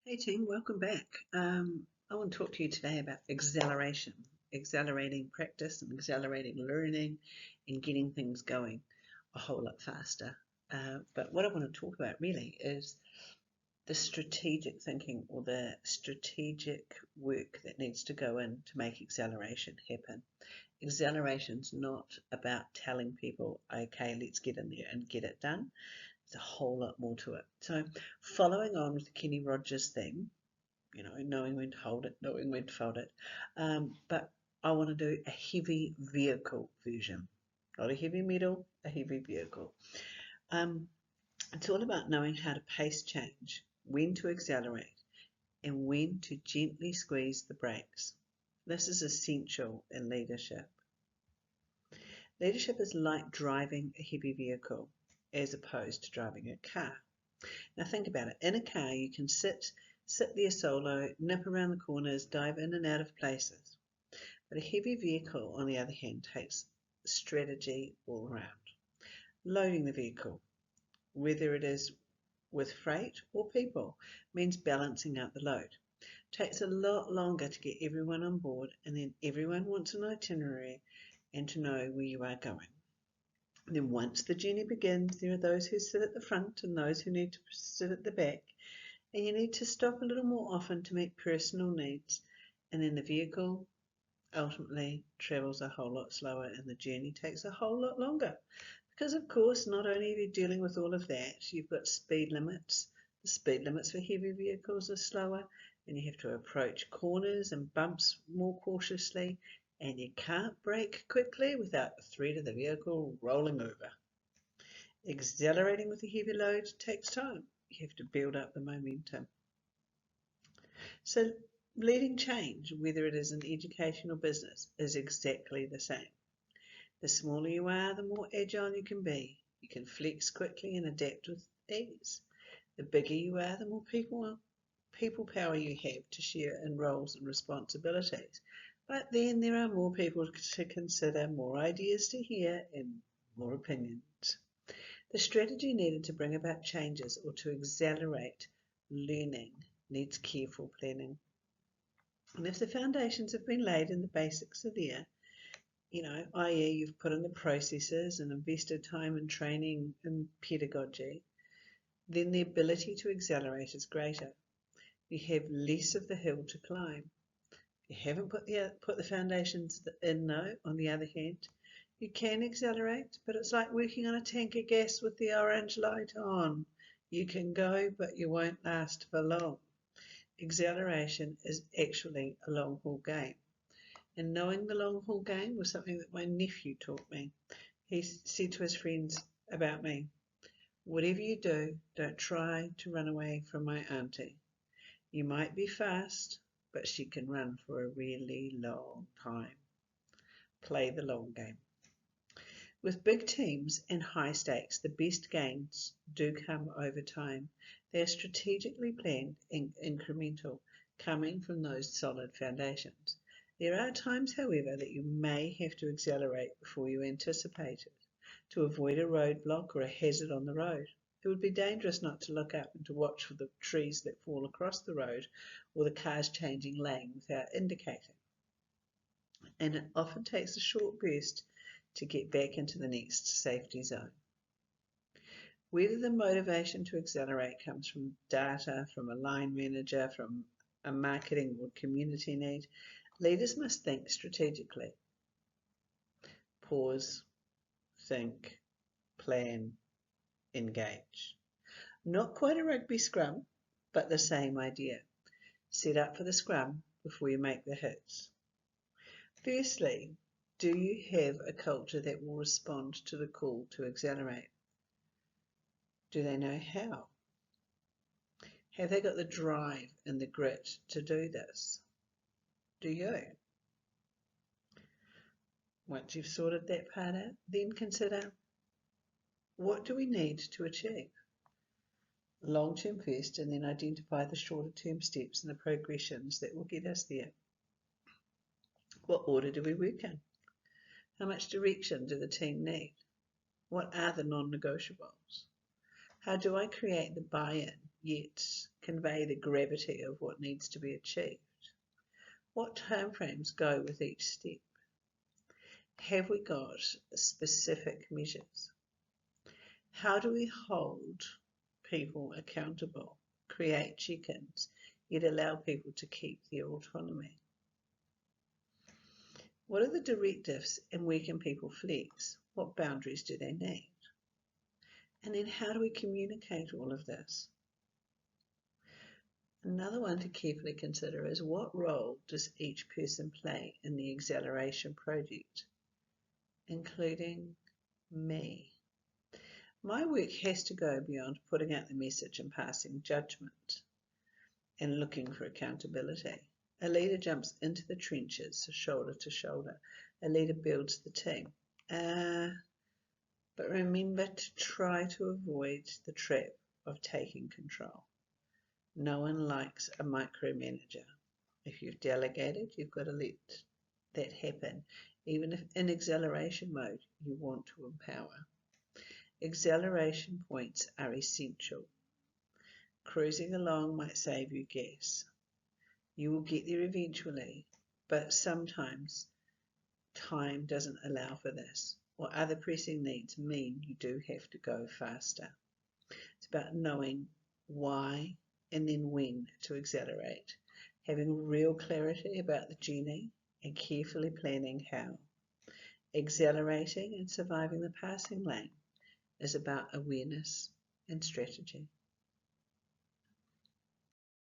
Hey team, welcome back. I want to talk to you today about acceleration, accelerating practice and accelerating learning and getting things going a whole lot faster. But what I want to talk about really is the strategic thinking or the strategic work that needs to go in to make acceleration happen. Acceleration's not about telling people, okay, let's get in there and get it done. There's a whole lot more to it. So following on with the Kenny Rogers thing, knowing when to hold it, knowing when to fold it. But I want to do a heavy vehicle version, not a heavy metal, a heavy vehicle. It's all about knowing how to pace change, when to accelerate, and when to gently squeeze the brakes. This is essential in leadership. Leadership is like driving a heavy vehicle as opposed to driving a car. Now think about it. In a car, you can sit there solo, nip around the corners, dive in and out of places. But a heavy vehicle, on the other hand, takes strategy all around. Loading the vehicle, whether it is with freight or people, means balancing out the load. It takes a lot longer to get everyone on board, and then everyone wants an itinerary and to know where you are going. And then once the journey begins, there are those who sit at the front and those who need to sit at the back. And you need to stop a little more often to meet personal needs. And then the vehicle ultimately travels a whole lot slower and the journey takes a whole lot longer. Because of course, not only are you dealing with all of that, you've got speed limits. The speed limits for heavy vehicles are slower and you have to approach corners and bumps more cautiously, and you can't brake quickly without the threat of the vehicle rolling over. Accelerating with a heavy load takes time. You have to build up the momentum. So leading change, whether it is in education or business, is exactly the same. The smaller you are, the more agile you can be. You can flex quickly and adapt with ease. The bigger you are, the more people power you have to share in roles and responsibilities. But then there are more people to consider, more ideas to hear, and more opinions. The strategy needed to bring about changes or to accelerate learning needs careful planning. And if the foundations have been laid and the basics are there, i.e. you've put in the processes and invested time in training and pedagogy, then the ability to accelerate is greater. You have less of the hill to climb. You haven't put the foundations in though, on the other hand. You can accelerate, but it's like working on a tank of gas with the orange light on. You can go, but you won't last for long. Acceleration is actually a long haul game. And knowing the long haul game was something that my nephew taught me. He said to his friends about me, whatever you do, don't try to run away from my auntie. You might be fast, but she can run for a really long time. Play the long game. With big teams and high stakes, the best gains do come over time. They are strategically planned and incremental, coming from those solid foundations. There are times, however, that you may have to accelerate before you anticipate it, to avoid a roadblock or a hazard on the road. It would be dangerous not to look up and to watch for the trees that fall across the road or the cars changing lane without indicating. And it often takes a short burst to get back into the next safety zone. Whether the motivation to accelerate comes from data, from a line manager, from a marketing or community need, leaders must think strategically. Pause, think, plan, engage. Not quite a rugby scrum, but the same idea. Set up for the scrum before you make the hits. Firstly, do you have a culture that will respond to the call to accelerate? Do they know how? Have they got the drive and the grit to do this? Do you? Once you've sorted that part out, then consider, what do we need to achieve? Long term first, and then identify the shorter term steps and the progressions that will get us there. What order do we work in? How much direction do the team need? What are the non-negotiables? How do I create the buy-in yet convey the gravity of what needs to be achieved? What timeframes go with each step? Have we got specific measures? How do we hold people accountable, create check-ins, yet allow people to keep their autonomy? What are the directives and where can people flex? What boundaries do they need? And then how do we communicate all of this? Another one to carefully consider is what role does each person play in the acceleration project, including me? My work has to go beyond putting out the message and passing judgment and looking for accountability. A leader jumps into the trenches, shoulder to shoulder. A leader builds the team. But remember to try to avoid the trap of taking control. No one likes a micromanager. If you've delegated, you've got to let that happen. Even if in acceleration mode, you want to empower. Acceleration points are essential. Cruising along might save you gas. You will get there eventually, but sometimes time doesn't allow for this, or other pressing needs mean you do have to go faster. It's about knowing why and then when to accelerate, having real clarity about the journey and carefully planning how. Accelerating and surviving the passing lane is about awareness and strategy.